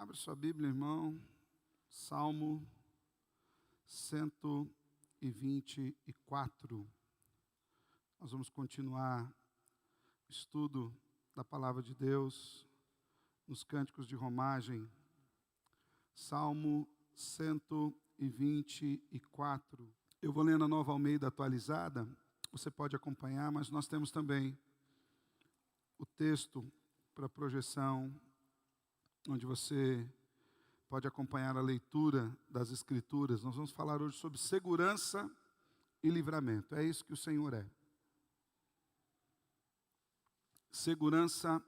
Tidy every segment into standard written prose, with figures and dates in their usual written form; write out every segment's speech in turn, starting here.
Abre sua Bíblia, irmão. Salmo 124. Nós vamos continuar o estudo da palavra de Deus nos cânticos de romagem. Salmo 124. Eu vou ler na Nova Almeida atualizada. Você pode acompanhar, mas nós temos também o texto para projeção, onde você pode acompanhar a leitura das Escrituras. Nós vamos falar hoje sobre segurança e livramento. É isso que o Senhor é. Segurança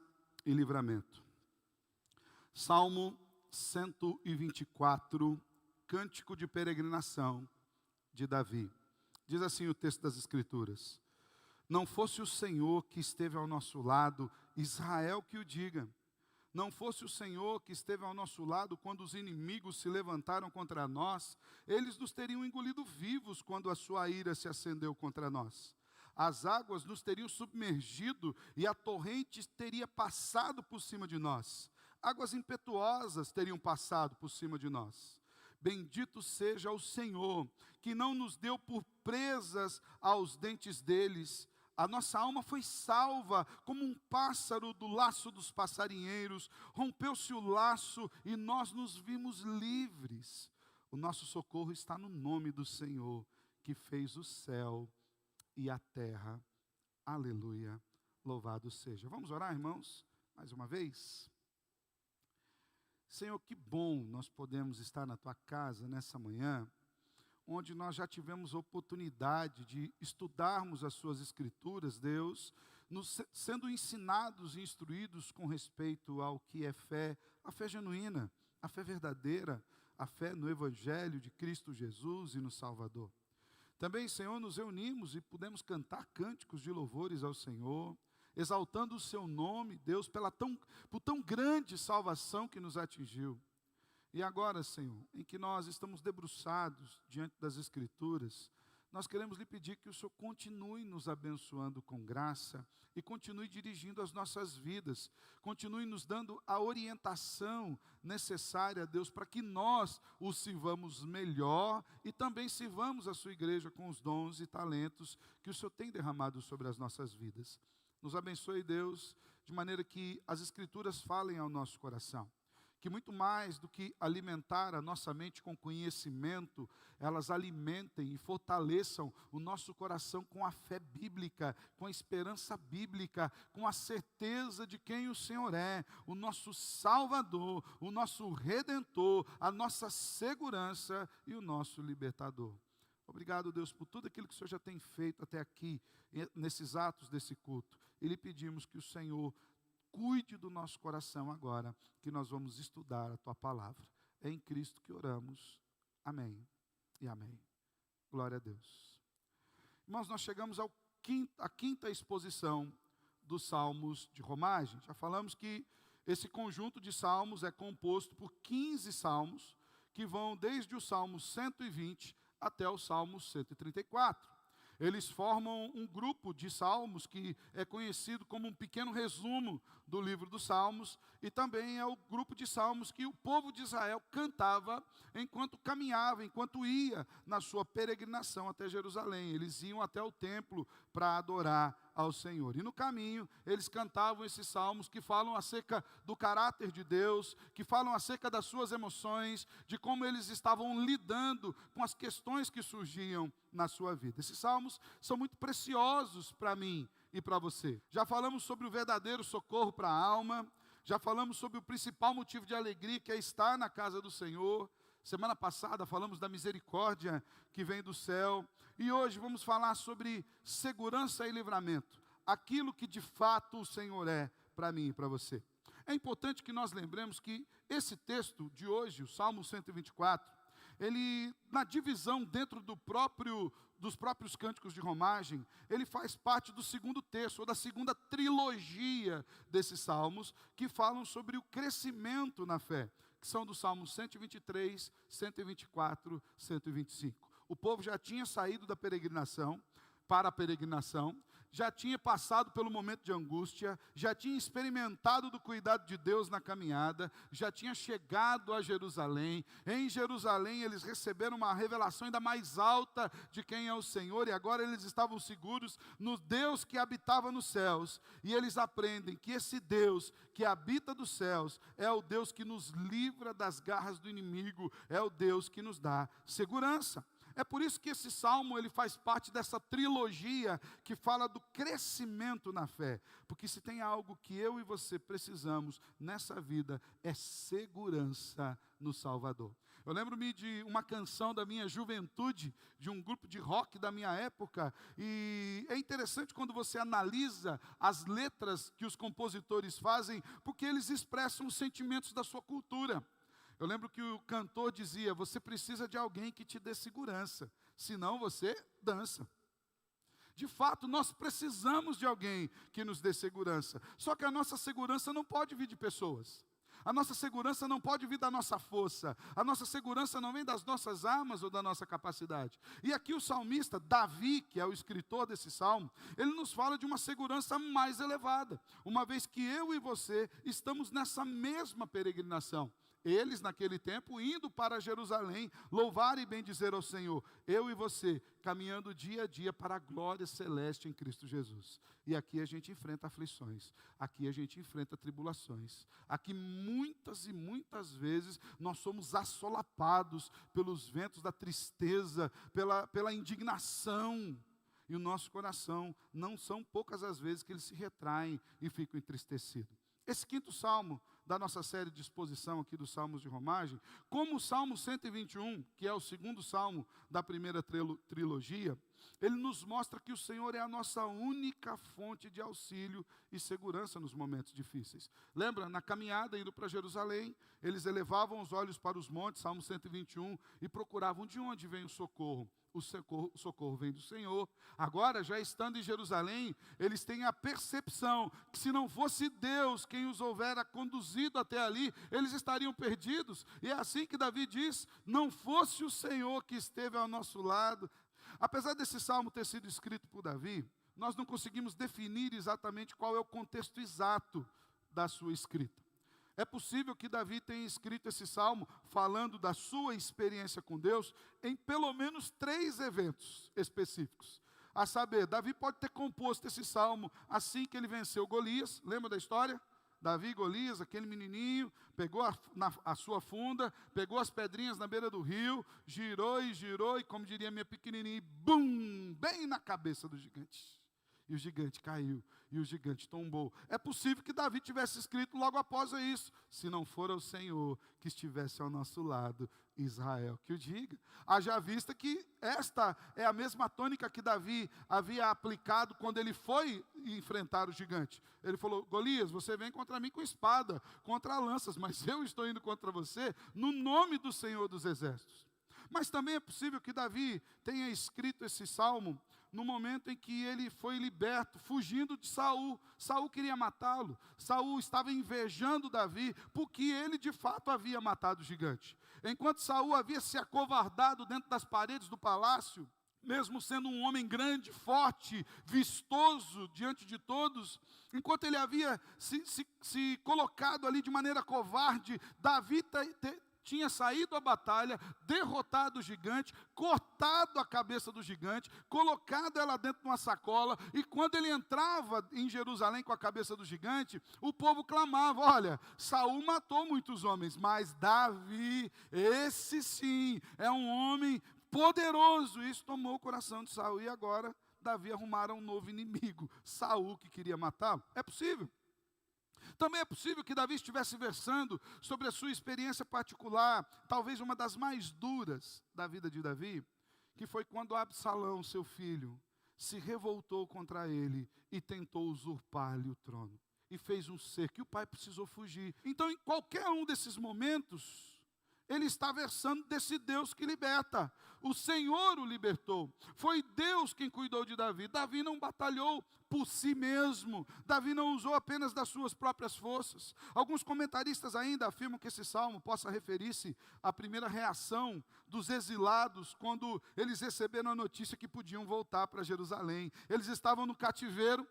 e livramento. Salmo 124, Cântico de Peregrinação de Davi. Diz assim o texto das Escrituras: Não fosse o Senhor que esteve ao nosso lado, Israel que o diga. Não fosse o Senhor que esteve ao nosso lado quando os inimigos se levantaram contra nós, eles nos teriam engolido vivos quando a sua ira se acendeu contra nós. As águas nos teriam submergido e a torrente teria passado por cima de nós. Águas impetuosas teriam passado por cima de nós. Bendito seja o Senhor, que não nos deu por presas aos dentes deles. A nossa alma foi salva como um pássaro do laço dos passarinheiros. Rompeu-se o laço e nós nos vimos livres. O nosso socorro está no nome do Senhor, que fez o céu e a terra. Aleluia. Louvado seja. Vamos orar, irmãos, mais uma vez? Senhor, que bom nós podemos estar na Tua casa nessa manhã, onde nós já tivemos oportunidade de estudarmos as Suas Escrituras, Deus, sendo ensinados e instruídos com respeito ao que é fé, a fé genuína, a fé verdadeira, a fé no Evangelho de Cristo Jesus e no Salvador. Também, Senhor, nos reunimos e pudemos cantar cânticos de louvores ao Senhor, exaltando o Seu nome, Deus, por tão grande salvação que nos atingiu. E agora, Senhor, em que nós estamos debruçados diante das Escrituras, nós queremos lhe pedir que o Senhor continue nos abençoando com graça e continue dirigindo as nossas vidas, continue nos dando a orientação necessária, Deus, para que nós o sirvamos melhor e também sirvamos a sua igreja com os dons e talentos que o Senhor tem derramado sobre as nossas vidas. Nos abençoe, Deus, de maneira que as Escrituras falem ao nosso coração. Que muito mais do que alimentar a nossa mente com conhecimento, elas alimentem e fortaleçam o nosso coração com a fé bíblica, com a esperança bíblica, com a certeza de quem o Senhor é, o nosso Salvador, o nosso Redentor, a nossa segurança e o nosso Libertador. Obrigado, Deus, por tudo aquilo que o Senhor já tem feito até aqui, nesses atos desse culto. E lhe pedimos que o Senhor cuide do nosso coração agora, que nós vamos estudar a Tua palavra. É em Cristo que oramos. Amém e amém. Glória a Deus. Irmãos, nós chegamos à quinta exposição dos Salmos de Romagem. Já falamos que esse conjunto de salmos é composto por 15 salmos, que vão desde o Salmo 120 até o Salmo 134. Eles formam um grupo de salmos que é conhecido como um pequeno resumo do livro dos Salmos, e também é o grupo de salmos que o povo de Israel cantava enquanto caminhava, enquanto ia na sua peregrinação até Jerusalém. Eles iam até o templo para adorar ao Senhor. E no caminho, eles cantavam esses salmos que falam acerca do caráter de Deus, que falam acerca das suas emoções, de como eles estavam lidando com as questões que surgiam na sua vida. Esses salmos são muito preciosos para mim e para você. Já falamos sobre o verdadeiro socorro para a alma, já falamos sobre o principal motivo de alegria, que é estar na casa do Senhor. Semana passada falamos da misericórdia que vem do céu. E hoje vamos falar sobre segurança e livramento. Aquilo que de fato o Senhor é para mim e para você. É importante que nós lembremos que esse texto de hoje, o Salmo 124, ele, na divisão dentro dos próprios cânticos de romagem, ele faz parte do segundo texto, ou da segunda trilogia desses salmos, que falam sobre o crescimento na fé, que são dos Salmos 123, 124, 125. O povo já tinha saído da peregrinação, para a peregrinação, já tinha passado pelo momento de angústia, já tinha experimentado do cuidado de Deus na caminhada, já tinha chegado a Jerusalém. Em Jerusalém eles receberam uma revelação ainda mais alta de quem é o Senhor, e agora eles estavam seguros no Deus que habitava nos céus. E eles aprendem que esse Deus que habita dos céus é o Deus que nos livra das garras do inimigo, é o Deus que nos dá segurança. É por isso que esse salmo ele faz parte dessa trilogia que fala do crescimento na fé. Porque se tem algo que eu e você precisamos nessa vida, é segurança no Salvador. Eu lembro-me de uma canção da minha juventude, de um grupo de rock da minha época, e é interessante quando você analisa as letras que os compositores fazem, porque eles expressam os sentimentos da sua cultura. Eu lembro que o cantor dizia: você precisa de alguém que te dê segurança, senão você dança. De fato, nós precisamos de alguém que nos dê segurança. Só que a nossa segurança não pode vir de pessoas. A nossa segurança não pode vir da nossa força. A nossa segurança não vem das nossas armas ou da nossa capacidade. E aqui o salmista, Davi, que é o escritor desse salmo, ele nos fala de uma segurança mais elevada. Uma vez que eu e você estamos nessa mesma peregrinação. Eles, naquele tempo, indo para Jerusalém, louvar e bendizer ao Senhor. Eu e você, caminhando dia a dia para a glória celeste em Cristo Jesus. E aqui a gente enfrenta aflições. Aqui a gente enfrenta tribulações. Aqui muitas e muitas vezes nós somos assolapados pelos ventos da tristeza, pela indignação. E o nosso coração, não são poucas as vezes que eles se retraem e ficam entristecidos. Esse quinto salmo da nossa série de exposição aqui dos Salmos de Romagem, como o Salmo 121, que é o segundo salmo da primeira trilogia, ele nos mostra que o Senhor é a nossa única fonte de auxílio e segurança nos momentos difíceis. Lembra, na caminhada indo para Jerusalém, eles elevavam os olhos para os montes, Salmo 121, e procuravam de onde vem o socorro. O socorro vem do Senhor. Agora, já estando em Jerusalém, eles têm a percepção que se não fosse Deus quem os houvera conduzido até ali, eles estariam perdidos. E é assim que Davi diz: não fosse o Senhor que esteve ao nosso lado. Apesar desse salmo ter sido escrito por Davi, nós não conseguimos definir exatamente qual é o contexto exato da sua escrita. É possível que Davi tenha escrito esse salmo falando da sua experiência com Deus em pelo menos 3 eventos específicos. A saber, Davi pode ter composto esse salmo assim que ele venceu Golias. Lembra da história? Davi e Golias, aquele menininho, pegou a sua funda, pegou as pedrinhas na beira do rio, girou, e como diria minha pequenininha, bum, bem na cabeça do gigante. E o gigante caiu, e o gigante tombou. É possível que Davi tivesse escrito logo após isso: se não for o Senhor que estivesse ao nosso lado, Israel que o diga. Haja vista que esta é a mesma tônica que Davi havia aplicado quando ele foi enfrentar o gigante. Ele falou: Golias, você vem contra mim com espada, contra lanças, mas eu estou indo contra você no nome do Senhor dos Exércitos. Mas também é possível que Davi tenha escrito esse salmo no momento em que ele foi liberto, fugindo de Saul. Saul queria matá-lo. Saul estava invejando Davi, porque ele de fato havia matado o gigante. Enquanto Saul havia se acovardado dentro das paredes do palácio, mesmo sendo um homem grande, forte, vistoso diante de todos, enquanto ele havia se colocado ali de maneira covarde, Davi tinha saído à batalha, derrotado o gigante, cortado a cabeça do gigante, colocado ela dentro de uma sacola, e quando ele entrava em Jerusalém com a cabeça do gigante, o povo clamava: olha, Saul matou muitos homens, mas Davi, esse sim, é um homem poderoso. Isso tomou o coração de Saul, e agora Davi arrumaram um novo inimigo, Saul, que queria matá-lo. É possível. Também é possível que Davi estivesse versando sobre a sua experiência particular, talvez uma das mais duras da vida de Davi, que foi quando Absalão, seu filho, se revoltou contra ele e tentou usurpar-lhe o trono. E fez um cerco, e o pai precisou fugir. Então, em qualquer um desses momentos, ele está versando desse Deus que liberta. O Senhor o libertou. Foi Deus quem cuidou de Davi. Davi não batalhou por si mesmo. Davi não usou apenas das suas próprias forças. Alguns comentaristas ainda afirmam que esse salmo possa referir-se à primeira reação dos exilados quando eles receberam a notícia que podiam voltar para Jerusalém. Eles estavam no cativeiro.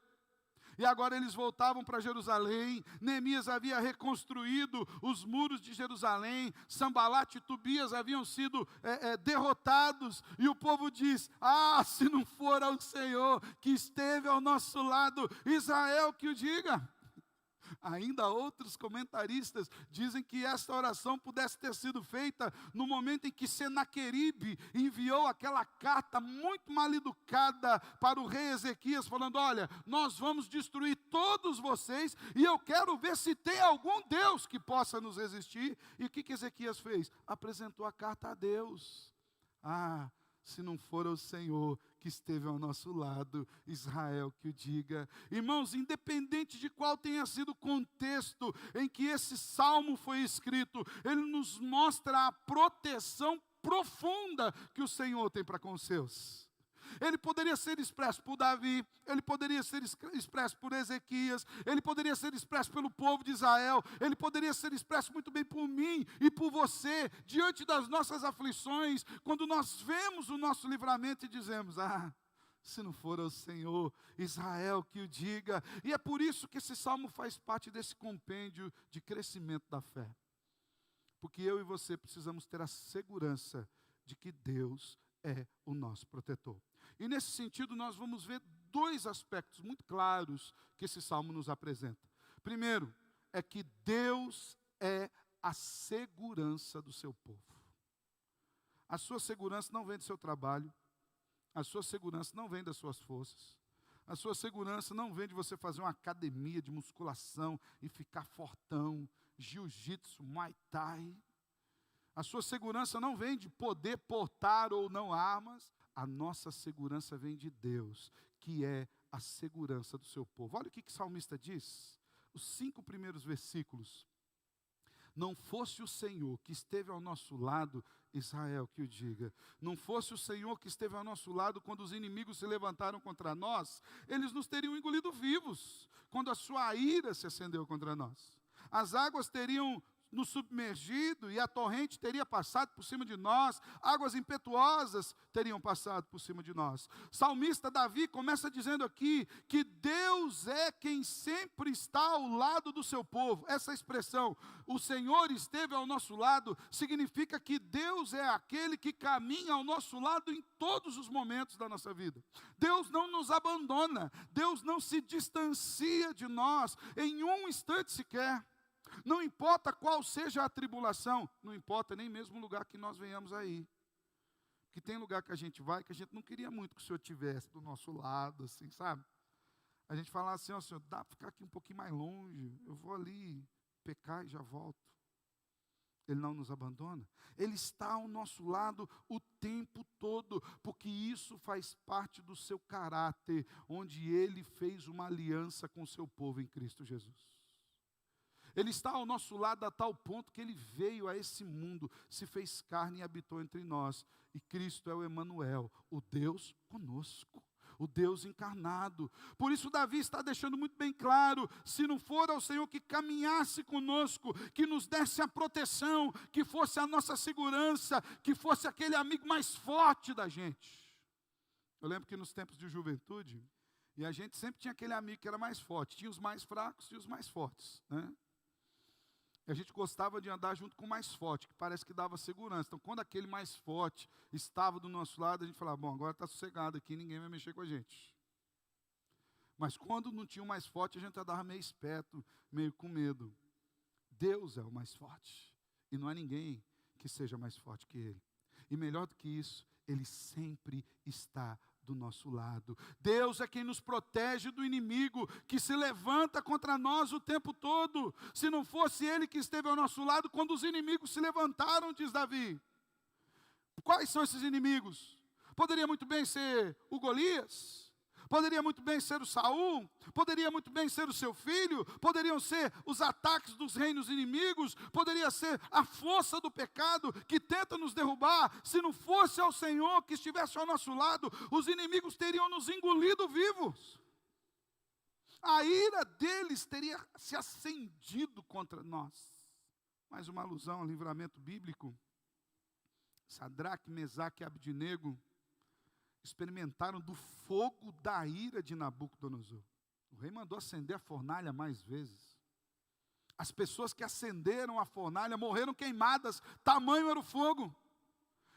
E agora eles voltavam para Jerusalém. Neemias havia reconstruído os muros de Jerusalém. Sanbalate e Tobias haviam sido derrotados. E o povo diz: se não for ao Senhor que esteve ao nosso lado, Israel que o diga. Ainda outros comentaristas dizem que esta oração pudesse ter sido feita no momento em que Senaqueribe enviou aquela carta muito mal educada para o rei Ezequias, falando: olha, nós vamos destruir todos vocês e eu quero ver se tem algum Deus que possa nos resistir. E o que Ezequias fez? Apresentou a carta a Deus. Se não for o Senhor que esteve ao nosso lado, Israel que o diga. Irmãos, independente de qual tenha sido o contexto em que esse salmo foi escrito, ele nos mostra a proteção profunda que o Senhor tem para com os seus. Ele poderia ser expresso por Davi, ele poderia ser expresso por Ezequias, ele poderia ser expresso pelo povo de Israel, ele poderia ser expresso muito bem por mim e por você, diante das nossas aflições, quando nós vemos o nosso livramento e dizemos: se não for o Senhor, Israel que o diga. E é por isso que esse salmo faz parte desse compêndio de crescimento da fé. Porque eu e você precisamos ter a segurança de que Deus é o nosso protetor. E nesse sentido nós vamos ver dois aspectos muito claros que esse salmo nos apresenta. Primeiro, é que Deus é a segurança do seu povo. A sua segurança não vem do seu trabalho, a sua segurança não vem das suas forças, a sua segurança não vem de você fazer uma academia de musculação e ficar fortão, jiu-jitsu, muay thai. A sua segurança não vem de poder portar ou não armas. A nossa segurança vem de Deus, que é a segurança do seu povo. Olha o que o salmista diz. Os 5 primeiros versículos. Não fosse o Senhor que esteve ao nosso lado, Israel que o diga. Não fosse o Senhor que esteve ao nosso lado quando os inimigos se levantaram contra nós, eles nos teriam engolido vivos, quando a sua ira se acendeu contra nós. As águas teriam nos submergido e a torrente teria passado por cima de nós, águas impetuosas teriam passado por cima de nós. Salmista Davi começa dizendo aqui que Deus é quem sempre está ao lado do seu povo. Essa expressão, o Senhor esteve ao nosso lado, significa que Deus é aquele que caminha ao nosso lado em todos os momentos da nossa vida. Deus não nos abandona, Deus não se distancia de nós em um instante sequer. Não importa qual seja a tribulação, não importa nem mesmo o lugar que nós venhamos aí. Porque tem lugar que a gente vai que a gente não queria muito que o Senhor estivesse do nosso lado, assim, sabe? A gente fala assim: Senhor, dá para ficar aqui um pouquinho mais longe, eu vou ali pecar e já volto. Ele não nos abandona, Ele está ao nosso lado o tempo todo, porque isso faz parte do seu caráter, onde Ele fez uma aliança com o seu povo em Cristo Jesus. Ele está ao nosso lado a tal ponto que Ele veio a esse mundo, se fez carne e habitou entre nós. E Cristo é o Emanuel, o Deus conosco, o Deus encarnado. Por isso Davi está deixando muito bem claro: se não for ao Senhor que caminhasse conosco, que nos desse a proteção, que fosse a nossa segurança, que fosse aquele amigo mais forte da gente. Eu lembro que nos tempos de juventude, e a gente sempre tinha aquele amigo que era mais forte, tinha os mais fracos e os mais fortes, né? E a gente gostava de andar junto com o mais forte, que parece que dava segurança. Então, quando aquele mais forte estava do nosso lado, a gente falava: bom, agora está sossegado aqui, ninguém vai mexer com a gente. Mas quando não tinha o mais forte, a gente andava meio esperto, meio com medo. Deus é o mais forte, e não há ninguém que seja mais forte que Ele. E melhor do que isso, Ele sempre está do nosso lado. Deus é quem nos protege do inimigo que se levanta contra nós o tempo todo. Se não fosse Ele que esteve ao nosso lado quando os inimigos se levantaram, diz Davi. Quais são esses inimigos? Poderia muito bem ser o Golias, Poderia muito bem ser o Saul, poderia muito bem ser o seu filho, poderiam ser os ataques dos reinos inimigos, poderia ser a força do pecado que tenta nos derrubar. Se não fosse ao Senhor que estivesse ao nosso lado, os inimigos teriam nos engolido vivos. A ira deles teria se acendido contra nós. Mais uma alusão ao livramento bíblico. Sadraque, Mesaque e Abdenego experimentaram do fogo da ira de Nabucodonosor. O rei mandou acender a fornalha mais vezes. As pessoas que acenderam a fornalha morreram queimadas, tamanho era o fogo.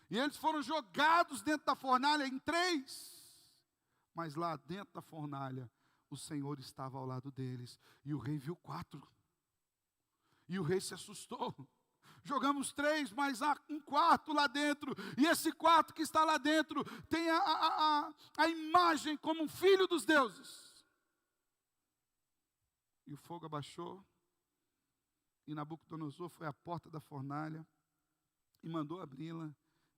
E eles foram jogados dentro da fornalha em 3. Mas lá dentro da fornalha, o Senhor estava ao lado deles. E o rei viu 4. E o rei se assustou. Jogamos 3, mas há um quarto lá dentro. E esse quarto que está lá dentro tem a imagem como um filho dos deuses. E o fogo abaixou. E Nabucodonosor foi à porta da fornalha e mandou abri-la.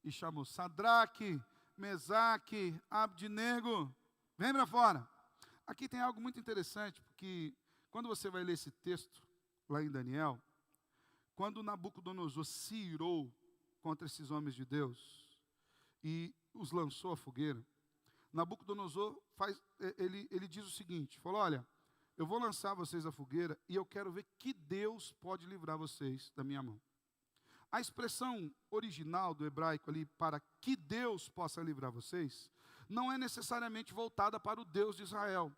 E chamou: Sadraque, Mesaque, Abdenego, vem para fora. Aqui tem algo muito interessante, porque quando você vai ler esse texto, lá em Daniel, quando Nabucodonosor se irou contra esses homens de Deus e os lançou à fogueira, Nabucodonosor ele diz o seguinte, falou: olha, eu vou lançar vocês à fogueira e eu quero ver que Deus pode livrar vocês da minha mão. A expressão original do hebraico ali, para que Deus possa livrar vocês, não é necessariamente voltada para o Deus de Israel.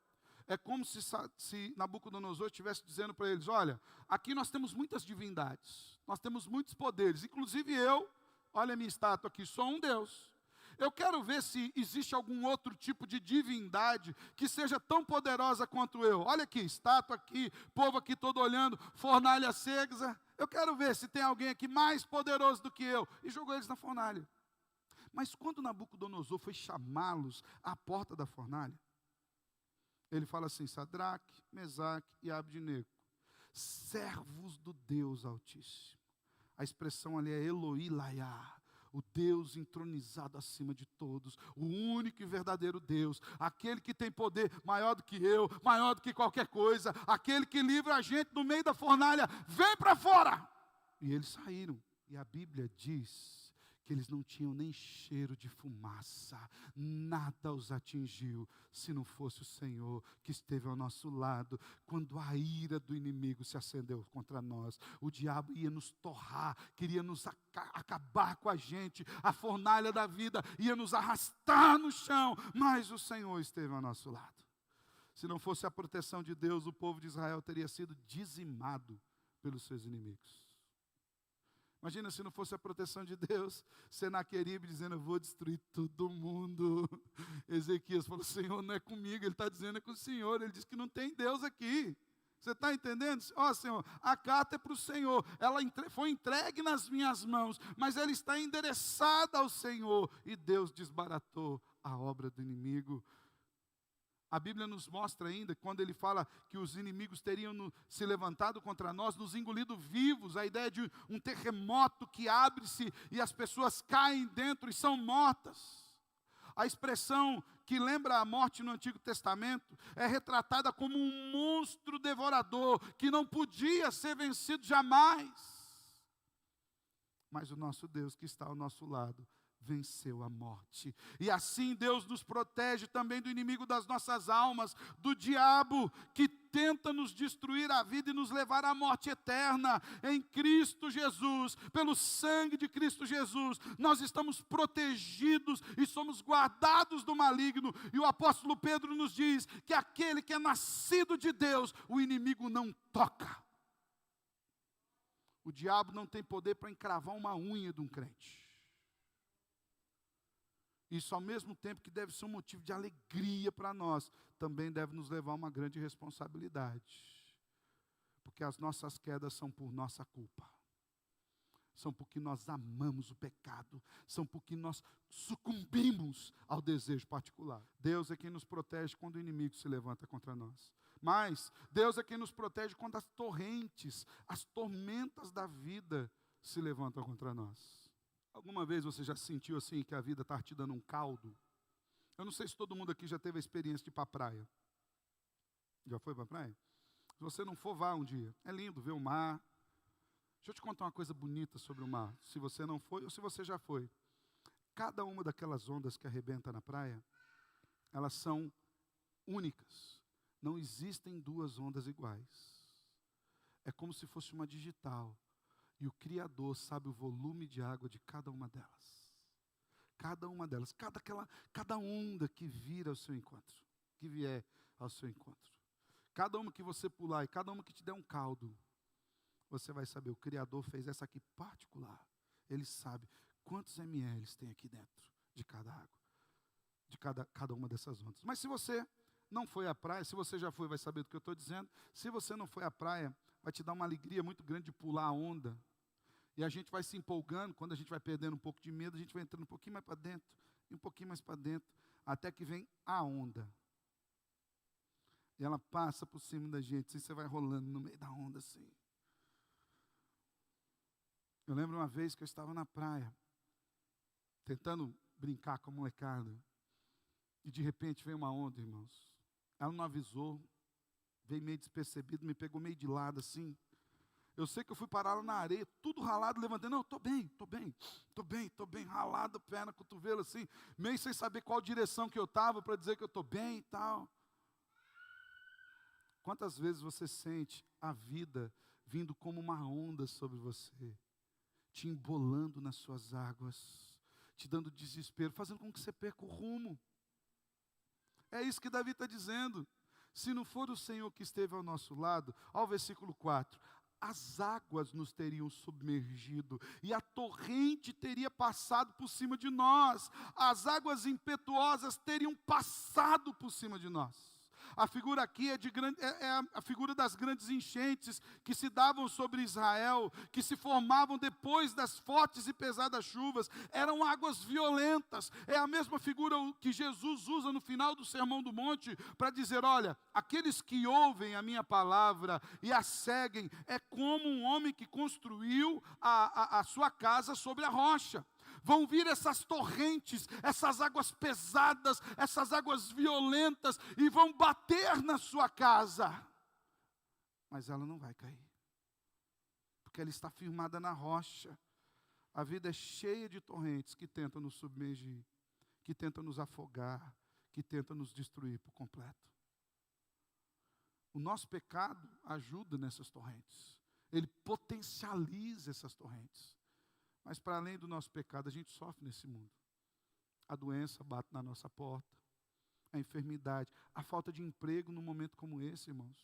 É como se Nabucodonosor estivesse dizendo para eles: olha, aqui nós temos muitas divindades, nós temos muitos poderes, inclusive eu, olha a minha estátua aqui, sou um Deus. Eu quero ver se existe algum outro tipo de divindade que seja tão poderosa quanto eu. Olha aqui, estátua aqui, povo aqui todo olhando, fornalha acesa. Eu quero ver se tem alguém aqui mais poderoso do que eu. E jogou eles na fornalha. Mas quando Nabucodonosor foi chamá-los à porta da fornalha, ele fala assim: Sadraque, Mesaque e Abdenego, servos do Deus Altíssimo. A expressão ali é Eloi Laiá, o Deus entronizado acima de todos, o único e verdadeiro Deus, aquele que tem poder maior do que eu, maior do que qualquer coisa, aquele que livra a gente no meio da fornalha, vem para fora! E eles saíram, e a Bíblia diz que eles não tinham nem cheiro de fumaça, nada os atingiu, se não fosse o Senhor que esteve ao nosso lado. Quando a ira do inimigo se acendeu contra nós, o diabo ia nos torrar, queria nos acabar com a gente, a fornalha da vida ia nos arrastar no chão, mas o Senhor esteve ao nosso lado. Se não fosse a proteção de Deus, o povo de Israel teria sido dizimado pelos seus inimigos. Imagina se não fosse a proteção de Deus, Senaqueribe dizendo: eu vou destruir todo mundo. Ezequias falou: Senhor, não é comigo, ele está dizendo é com o Senhor, ele diz que não tem Deus aqui. Você está entendendo? Ó, Senhor, a carta é para o Senhor, ela foi entregue nas minhas mãos, mas ela está endereçada ao Senhor, e Deus desbaratou a obra do inimigo. A Bíblia nos mostra ainda, quando ele fala que os inimigos teriam se levantado contra nós, nos engolido vivos, a ideia de um terremoto que abre-se e as pessoas caem dentro e são mortas. A expressão que lembra a morte no Antigo Testamento é retratada como um monstro devorador que não podia ser vencido jamais. Mas o nosso Deus que está ao nosso lado venceu a morte. E assim Deus nos protege também do inimigo das nossas almas, do diabo que tenta nos destruir a vida e nos levar à morte eterna. Em Cristo Jesus, pelo sangue de Cristo Jesus, nós estamos protegidos e somos guardados do maligno. E o apóstolo Pedro nos diz que aquele que é nascido de Deus, o inimigo não toca. O diabo não tem poder para encravar uma unha de um crente. Isso, ao mesmo tempo que deve ser um motivo de alegria para nós, também deve nos levar a uma grande responsabilidade. Porque as nossas quedas são por nossa culpa. São porque nós amamos o pecado. São porque nós sucumbimos ao desejo particular. Deus é quem nos protege quando o inimigo se levanta contra nós. Mas Deus é quem nos protege quando as torrentes, as tormentas da vida se levantam contra nós. Alguma vez você já sentiu assim que a vida está te dando um caldo? Eu não sei se todo mundo aqui já teve a experiência de ir para a praia. Já foi para a praia? Se você não for, vá um dia. É lindo ver o mar. Deixa eu te contar uma coisa bonita sobre o mar. Se você não foi ou se você já foi. Cada uma daquelas ondas que arrebenta na praia, elas são únicas. Não existem duas ondas iguais. É como se fosse uma digital. E o Criador sabe o volume de água de cada uma delas. Cada uma delas. Cada onda que vir ao seu encontro. Que vier ao seu encontro. Cada uma que você pular e cada uma que te der um caldo. Você vai saber, o Criador fez essa aqui particular. Ele sabe quantos ml tem aqui dentro de cada água. De cada uma dessas ondas. Mas se você não foi à praia, se você já foi, vai saber do que eu estou dizendo. Se você não foi à praia, vai te dar uma alegria muito grande de pular a onda. E a gente vai se empolgando, quando a gente vai perdendo um pouco de medo, a gente vai entrando um pouquinho mais para dentro, e um pouquinho mais para dentro, até que vem a onda. E ela passa por cima da gente, e você vai rolando no meio da onda assim. Eu lembro uma vez que eu estava na praia, tentando brincar com a molecada, e de repente veio uma onda, irmãos. Ela não avisou, veio meio despercebido, me pegou meio de lado assim. Eu sei que eu fui parar lá na areia, tudo ralado, levantei. Não, estou bem, ralado, perna, cotovelo assim, meio sem saber qual direção que eu estava para dizer que eu estou bem e tal. Quantas vezes você sente a vida vindo como uma onda sobre você, te embolando nas suas águas, te dando desespero, fazendo com que você perca o rumo. É isso que Davi está dizendo. Se não for o Senhor que esteve ao nosso lado, ao versículo 4, as águas nos teriam submergido, e a torrente teria passado por cima de nós, as águas impetuosas teriam passado por cima de nós. A figura aqui é a figura das grandes enchentes que se davam sobre Israel, que se formavam depois das fortes e pesadas chuvas. Eram águas violentas. É a mesma figura que Jesus usa no final do Sermão do Monte para dizer, olha, aqueles que ouvem a minha palavra e a seguem, é como um homem que construiu a sua casa sobre a rocha. Vão vir essas torrentes, essas águas pesadas, essas águas violentas, e vão bater na sua casa. Mas ela não vai cair, porque ela está firmada na rocha. A vida é cheia de torrentes que tentam nos submergir, que tentam nos afogar, que tentam nos destruir por completo. O nosso pecado ajuda nessas torrentes. Ele potencializa essas torrentes. Mas para além do nosso pecado, a gente sofre nesse mundo. A doença bate na nossa porta, a enfermidade, a falta de emprego num momento como esse, irmãos.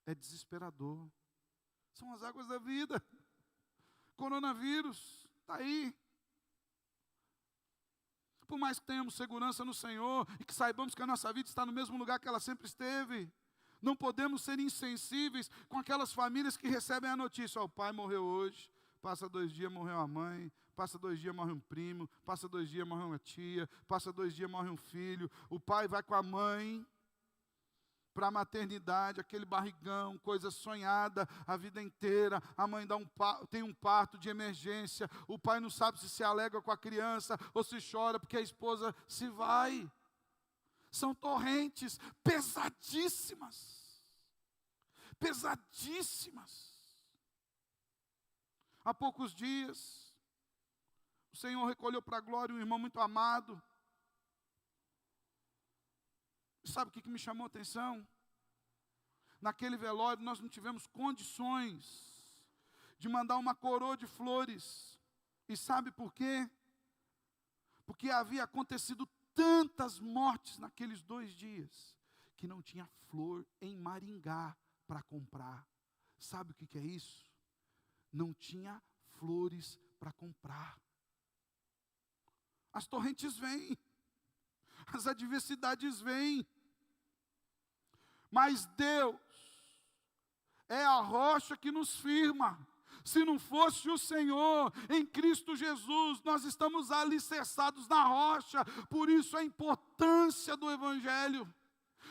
É desesperador. São as águas da vida. Coronavírus, está aí. Por mais que tenhamos segurança no Senhor e que saibamos que a nossa vida está no mesmo lugar que ela sempre esteve, não podemos ser insensíveis com aquelas famílias que recebem a notícia, o pai morreu hoje. Passa 2 dias, morreu a mãe. Passa 2 dias, morre um primo. Passa 2 dias, morre uma tia. Passa 2 dias, morre um filho. O pai vai com a mãe para a maternidade, aquele barrigão, coisa sonhada a vida inteira. A mãe tem um parto de emergência. O pai não sabe se alegra com a criança ou se chora porque a esposa se vai. São torrentes pesadíssimas. Pesadíssimas. Há poucos dias, o Senhor recolheu para a glória um irmão muito amado. E sabe o que me chamou a atenção? Naquele velório nós não tivemos condições de mandar uma coroa de flores. E sabe por quê? Porque havia acontecido tantas mortes naqueles 2 dias, que não tinha flor em Maringá para comprar. Sabe o que é isso? Não tinha flores para comprar. As torrentes vêm, as adversidades vêm, mas Deus é a rocha que nos firma. Se não fosse o Senhor, em Cristo Jesus, nós estamos alicerçados na rocha. Por isso a importância do Evangelho.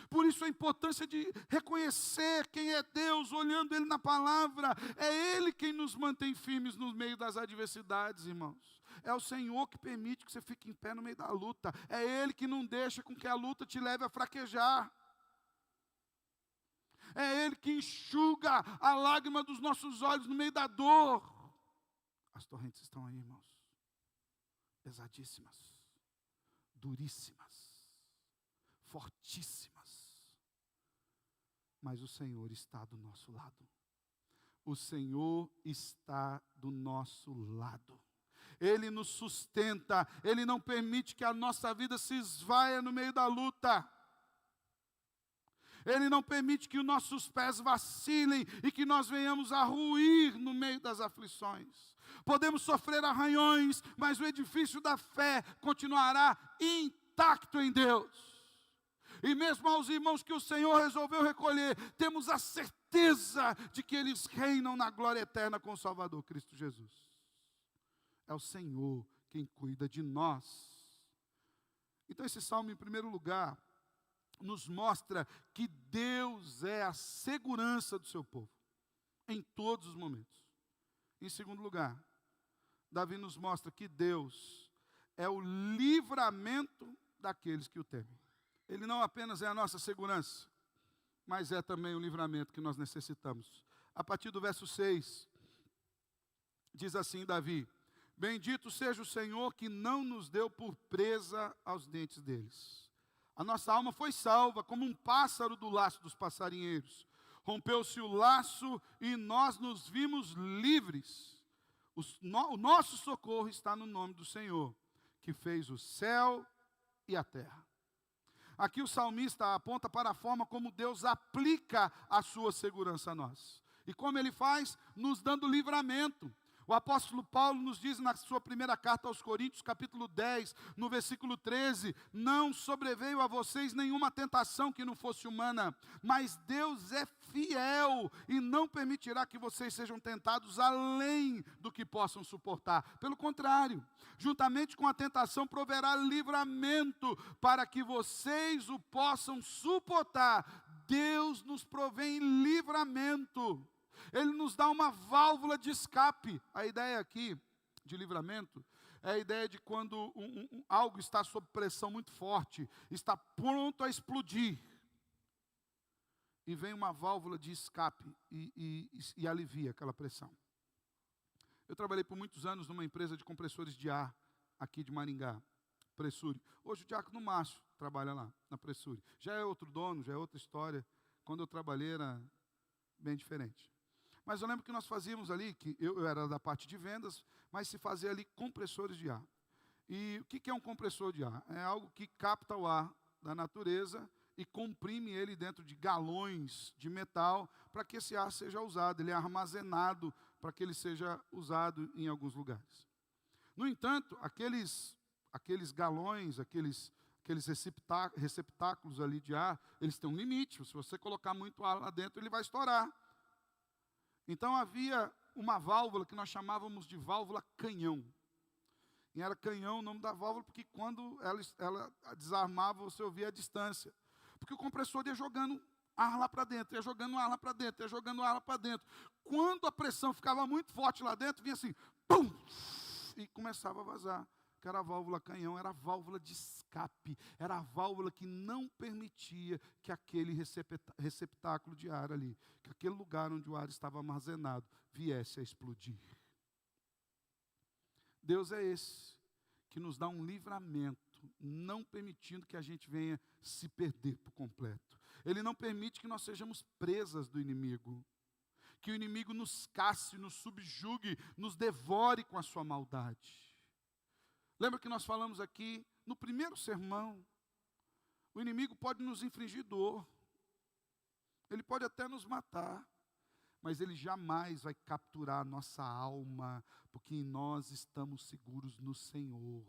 Por isso a importância de reconhecer quem é Deus, olhando Ele na palavra. É Ele quem nos mantém firmes no meio das adversidades, irmãos. É o Senhor que permite que você fique em pé no meio da luta. É Ele que não deixa com que a luta te leve a fraquejar. É Ele que enxuga a lágrima dos nossos olhos no meio da dor. As torrentes estão aí, irmãos. Pesadíssimas, duríssimas, fortíssimas. Mas o Senhor está do nosso lado. O Senhor está do nosso lado. Ele nos sustenta. Ele não permite que a nossa vida se esvaia no meio da luta. Ele não permite que os nossos pés vacilem e que nós venhamos a ruir no meio das aflições. Podemos sofrer arranhões, mas o edifício da fé continuará intacto em Deus. E mesmo aos irmãos que o Senhor resolveu recolher, temos a certeza de que eles reinam na glória eterna com o Salvador Cristo Jesus. É o Senhor quem cuida de nós. Então esse salmo, em primeiro lugar, nos mostra que Deus é a segurança do seu povo, em todos os momentos. Em segundo lugar, Davi nos mostra que Deus é o livramento daqueles que o temem. Ele não apenas é a nossa segurança, mas é também o livramento que nós necessitamos. A partir do verso 6, diz assim Davi: bendito seja o Senhor que não nos deu por presa aos dentes deles. A nossa alma foi salva como um pássaro do laço dos passarinheiros. Rompeu-se o laço e nós nos vimos livres. O nosso socorro está no nome do Senhor, que fez o céu e a terra. Aqui o salmista aponta para a forma como Deus aplica a sua segurança a nós. E como Ele faz? Nos dando livramento. O apóstolo Paulo nos diz na sua primeira carta aos Coríntios, capítulo 10, no versículo 13, não sobreveio a vocês nenhuma tentação que não fosse humana, mas Deus é fiel e não permitirá que vocês sejam tentados além do que possam suportar. Pelo contrário, juntamente com a tentação proverá livramento para que vocês o possam suportar. Deus nos provém livramento. Ele nos dá uma válvula de escape. A ideia aqui de livramento é a ideia de quando algo está sob pressão muito forte, está pronto a explodir. E vem uma válvula de escape e alivia aquela pressão. Eu trabalhei por muitos anos numa empresa de compressores de ar, aqui de Maringá, Pressure. Hoje o Diácono Márcio trabalha lá, na Pressure. Já é outro dono, já é outra história. Quando eu trabalhei era bem diferente. Mas eu lembro que nós fazíamos ali, que eu era da parte de vendas, mas se fazia ali compressores de ar. E o que é um compressor de ar? É algo que capta o ar da natureza e comprime ele dentro de galões de metal para que esse ar seja usado. Ele é armazenado para que ele seja usado em alguns lugares. No entanto, aqueles galões, aqueles receptáculos ali de ar, eles têm um limite. Se você colocar muito ar lá dentro, ele vai estourar. Então havia uma válvula que nós chamávamos de válvula canhão. E era canhão o nome da válvula, porque quando ela desarmava, você ouvia a distância. Porque o compressor ia jogando ar lá para dentro, ia jogando ar lá para dentro, ia jogando ar lá para dentro. Quando a pressão ficava muito forte lá dentro, vinha assim, pum, e começava a vazar. Que era a válvula canhão, era a válvula de escape, era a válvula que não permitia que aquele receptáculo de ar ali, que aquele lugar onde o ar estava armazenado, viesse a explodir. Deus é esse, que nos dá um livramento, não permitindo que a gente venha se perder por completo. Ele não permite que nós sejamos presas do inimigo, que o inimigo nos casse, nos subjugue, nos devore com a sua maldade. Lembra que nós falamos aqui, no primeiro sermão, o inimigo pode nos infligir dor, ele pode até nos matar, mas ele jamais vai capturar a nossa alma, porque em nós estamos seguros no Senhor.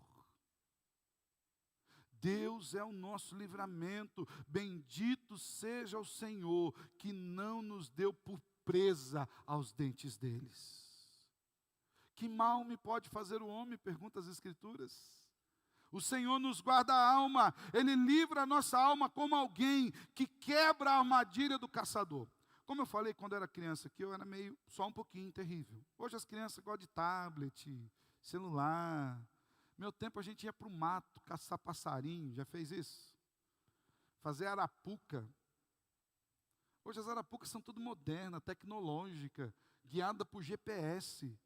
Deus é o nosso livramento, bendito seja o Senhor, que não nos deu por presa aos dentes deles. Que mal me pode fazer o homem? Pergunta as Escrituras. O Senhor nos guarda a alma, Ele livra a nossa alma como alguém que quebra a armadilha do caçador. Como eu falei quando eu era criança, que eu era meio, só um pouquinho terrível. Hoje as crianças gostam de tablet, celular. Meu tempo a gente ia para o mato, caçar passarinho, já fez isso? Fazer arapuca. Hoje as arapucas são tudo moderna, tecnológica, guiada por GPS.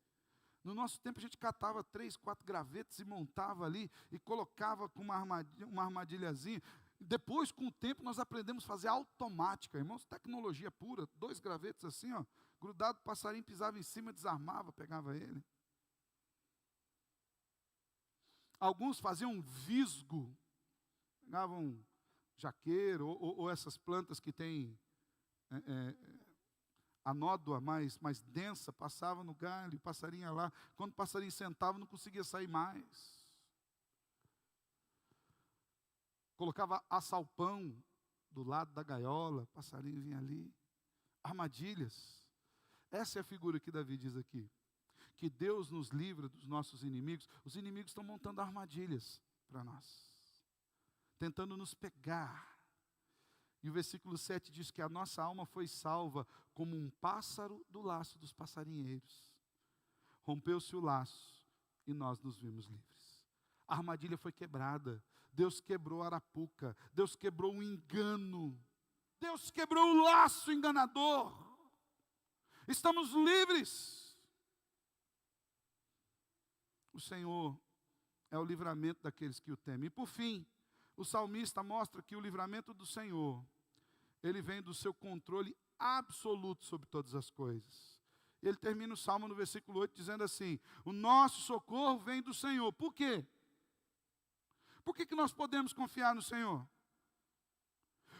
No nosso tempo a gente catava 3, 4 gravetos e montava ali e colocava com uma armadilhazinha. Depois, com o tempo, nós aprendemos a fazer automática, irmãos, tecnologia pura, 2 gravetos assim, ó, grudado, o passarinho pisava em cima, desarmava, pegava ele. Alguns faziam um visgo, pegavam jaqueiro ou essas plantas que têm a nódoa mais densa, passava no galho, o passarinho ia lá. Quando o passarinho sentava, não conseguia sair mais. Colocava assalpão do lado da gaiola, o passarinho vinha ali. Armadilhas. Essa é a figura que Davi diz aqui. Que Deus nos livra dos nossos inimigos. Os inimigos estão montando armadilhas para nós, tentando nos pegar. E o versículo 7 diz que a nossa alma foi salva como um pássaro do laço dos passarinheiros. Rompeu-se o laço e nós nos vimos livres. A armadilha foi quebrada. Deus quebrou a arapuca. Deus quebrou o engano. Deus quebrou o laço enganador. Estamos livres. O Senhor é o livramento daqueles que o temem. E por fim, o salmista mostra que o livramento do Senhor, ele vem do seu controle absoluto sobre todas as coisas. Ele termina o salmo no versículo 8 dizendo assim: o nosso socorro vem do Senhor. Por quê? Por que nós podemos confiar no Senhor?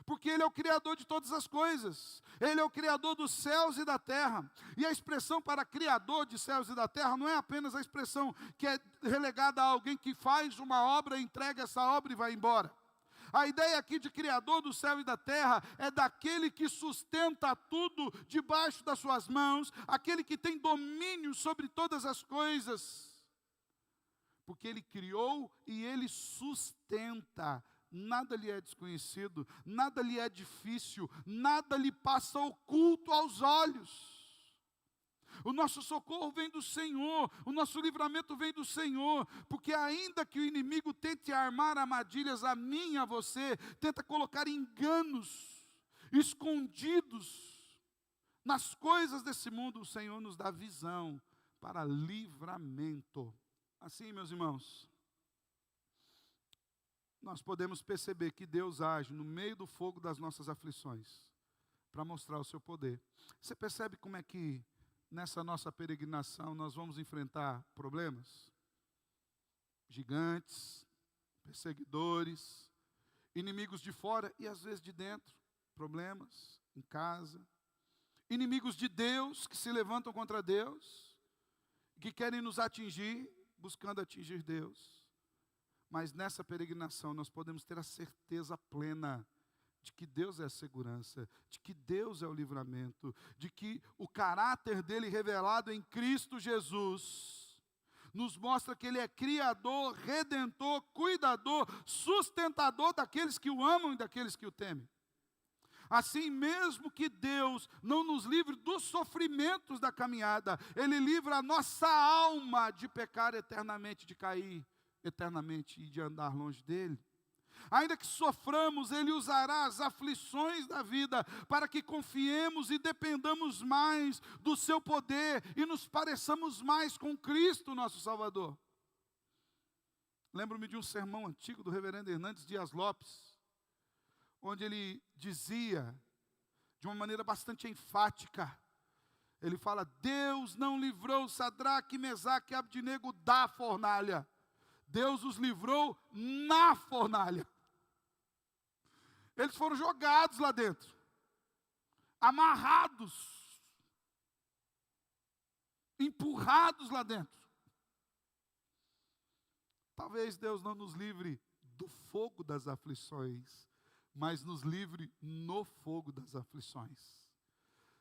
Porque Ele é o Criador de todas as coisas. Ele é o Criador dos céus e da terra. E a expressão para Criador de céus e da terra não é apenas a expressão que é relegada a alguém que faz uma obra, entrega essa obra e vai embora. A ideia aqui de Criador do céu e da terra é daquele que sustenta tudo debaixo das suas mãos, aquele que tem domínio sobre todas as coisas. Porque Ele criou e Ele sustenta. Nada lhe é desconhecido, nada lhe é difícil, nada lhe passa oculto aos olhos. O nosso socorro vem do Senhor, o nosso livramento vem do Senhor, porque ainda que o inimigo tente armar armadilhas a mim e a você, tenta colocar enganos escondidos nas coisas desse mundo, o Senhor nos dá visão para livramento. Assim, meus irmãos, nós podemos perceber que Deus age no meio do fogo das nossas aflições, para mostrar o seu poder. Você percebe como é que nessa nossa peregrinação nós vamos enfrentar problemas? Gigantes, perseguidores, inimigos de fora e às vezes de dentro, problemas em casa, inimigos de Deus que se levantam contra Deus, que querem nos atingir, buscando atingir Deus. Mas nessa peregrinação nós podemos ter a certeza plena de que Deus é a segurança, de que Deus é o livramento, de que o caráter dele revelado em Cristo Jesus nos mostra que ele é criador, redentor, cuidador, sustentador daqueles que o amam e daqueles que o temem. Assim, mesmo que Deus não nos livre dos sofrimentos da caminhada, Ele livra a nossa alma de pecar eternamente, de cair eternamente e de andar longe dEle. Ainda que soframos, Ele usará as aflições da vida para que confiemos e dependamos mais do seu poder e nos pareçamos mais com Cristo, nosso Salvador. Lembro-me de um sermão antigo do reverendo Hernandes Dias Lopes, onde ele dizia, de uma maneira bastante enfática, ele fala: Deus não livrou Sadraque, Mesaque e Abdinego da fornalha, Deus os livrou na fornalha. Eles foram jogados lá dentro, amarrados, empurrados lá dentro. Talvez Deus não nos livre do fogo das aflições, mas nos livre no fogo das aflições.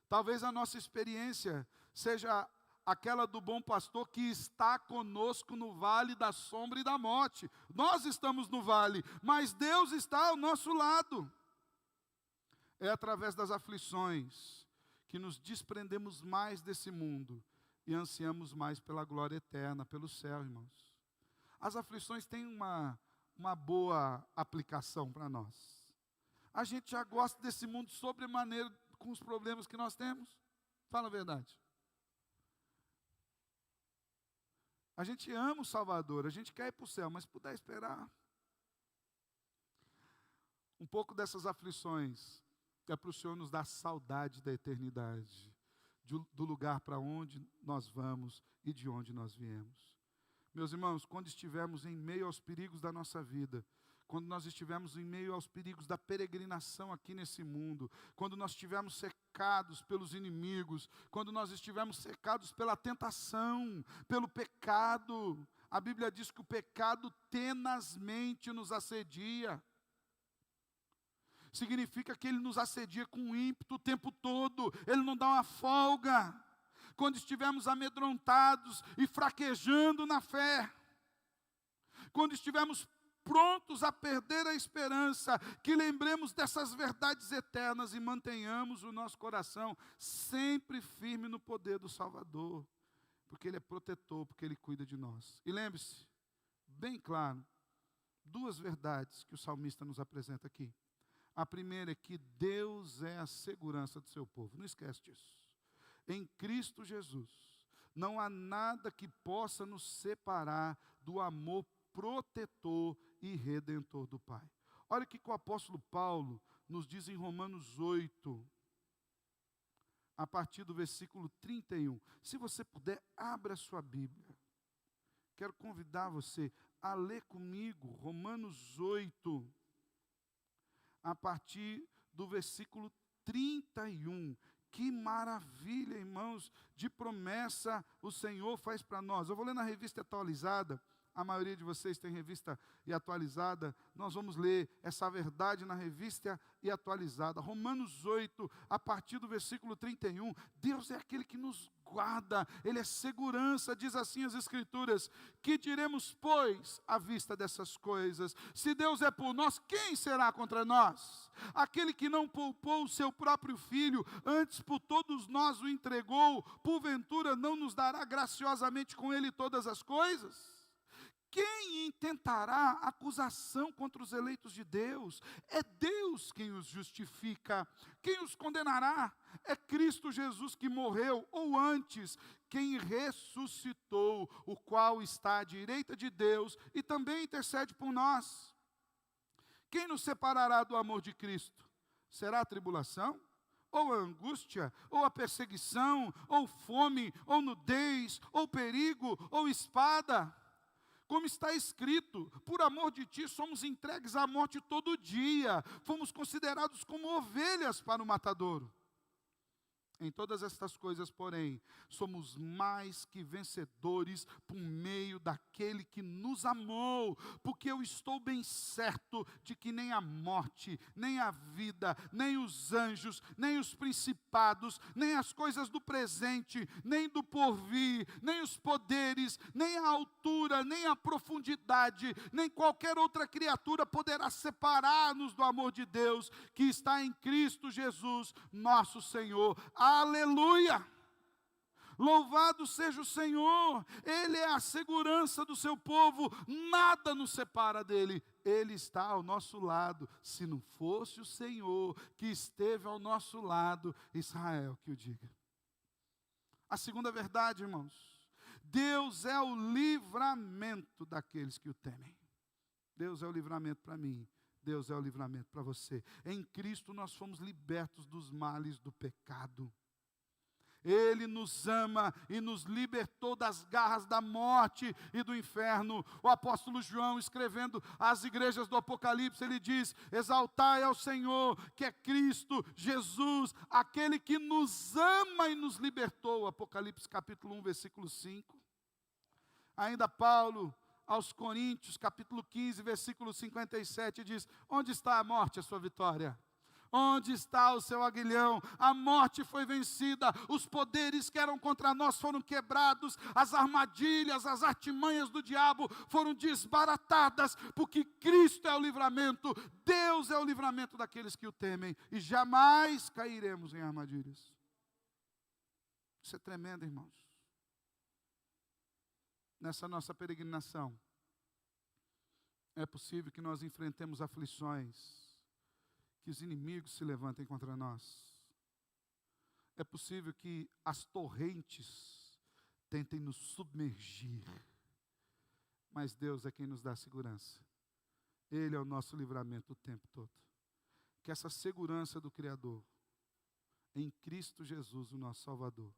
Talvez a nossa experiência seja aquela do bom pastor que está conosco no vale da sombra e da morte. Nós estamos no vale, mas Deus está ao nosso lado. É através das aflições que nos desprendemos mais desse mundo e ansiamos mais pela glória eterna, pelo céu, irmãos. As aflições têm uma boa aplicação para nós. A gente já gosta desse mundo sobremaneira com os problemas que nós temos. Fala a verdade. A gente ama o Salvador, a gente quer ir para o céu, mas se puder esperar. Um pouco dessas aflições é para o Senhor nos dar saudade da eternidade, do lugar para onde nós vamos e de onde nós viemos. Meus irmãos, quando estivermos em meio aos perigos da nossa vida, quando nós estivermos em meio aos perigos da peregrinação aqui nesse mundo, quando nós estivermos cercados pelos inimigos, quando nós estivermos cercados pela tentação, pelo pecado, a Bíblia diz que o pecado tenazmente nos assedia. Significa que ele nos assedia com ímpeto o tempo todo, ele não dá uma folga. Quando estivermos amedrontados e fraquejando na fé, quando estivermos prontos a perder a esperança, que lembremos dessas verdades eternas e mantenhamos o nosso coração sempre firme no poder do Salvador, porque Ele é protetor, porque Ele cuida de nós. E lembre-se, bem claro, duas verdades que o salmista nos apresenta aqui. A primeira é que Deus é a segurança do seu povo, não esquece disso. Em Cristo Jesus, não há nada que possa nos separar do amor protetor e redentor do Pai. Olha o que o apóstolo Paulo nos diz em Romanos 8, a partir do versículo 31. Se você puder, abra a sua Bíblia. Quero convidar você a ler comigo Romanos 8, a partir do versículo 31. Que maravilha, irmãos, de promessa o Senhor faz para nós. Eu vou ler na revista atualizada. A maioria de vocês tem revista e atualizada. Nós vamos ler essa verdade na revista e atualizada. Romanos 8, a partir do versículo 31. Deus é aquele que nos guarda, Ele é segurança, diz assim as Escrituras. Que diremos, pois, à vista dessas coisas? Se Deus é por nós, quem será contra nós? Aquele que não poupou o seu próprio filho, antes por todos nós o entregou, porventura não nos dará graciosamente com Ele todas as coisas? Quem intentará acusação contra os eleitos de Deus? É Deus quem os justifica. Quem os condenará? É Cristo Jesus que morreu, ou antes, quem ressuscitou, o qual está à direita de Deus e também intercede por nós. Quem nos separará do amor de Cristo? Será a tribulação? Ou a angústia? Ou a perseguição? Ou fome? Ou nudez? Ou perigo? Ou espada? Como está escrito, por amor de ti somos entregues à morte todo dia, fomos considerados como ovelhas para o matadouro. Em todas estas coisas, porém, somos mais que vencedores por meio daquele que nos amou, porque eu estou bem certo de que nem a morte, nem a vida, nem os anjos, nem os principados, nem as coisas do presente, nem do porvir, nem os poderes, nem a altura, nem a profundidade, nem qualquer outra criatura poderá separar-nos do amor de Deus, que está em Cristo Jesus, nosso Senhor. Aleluia! Louvado seja o Senhor, Ele é a segurança do seu povo, nada nos separa dEle, Ele está ao nosso lado. Se não fosse o Senhor que esteve ao nosso lado, Israel que o diga. A segunda verdade, irmãos, Deus é o livramento daqueles que o temem. Deus é o livramento para mim, Deus é o livramento para você. Em Cristo nós fomos libertos dos males do pecado. Ele nos ama e nos libertou das garras da morte e do inferno. O apóstolo João, escrevendo às igrejas do Apocalipse, ele diz: exaltai ao Senhor, que é Cristo Jesus, aquele que nos ama e nos libertou. Apocalipse capítulo 1, versículo 5. Ainda Paulo, aos Coríntios, capítulo 15, versículo 57, diz: onde está a morte, a sua vitória? Onde está o seu aguilhão? A morte foi vencida, os poderes que eram contra nós foram quebrados, as armadilhas, as artimanhas do diabo foram desbaratadas, porque Cristo é o livramento, Deus é o livramento daqueles que o temem, e jamais cairemos em armadilhas. Isso é tremendo, irmãos. nessa nossa peregrinação, é possível que nós enfrentemos aflições, que os inimigos se levantem contra nós. É possível que as torrentes tentem nos submergir. Mas Deus é quem nos dá segurança. Ele é o nosso livramento o tempo todo. Que essa segurança do Criador, em Cristo Jesus, o nosso Salvador,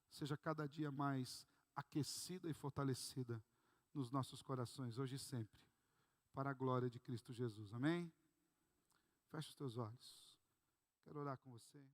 seja cada dia mais aquecida e fortalecida nos nossos corações, hoje e sempre, para a glória de Cristo Jesus. Amém? Feche os teus olhos. Quero orar com você.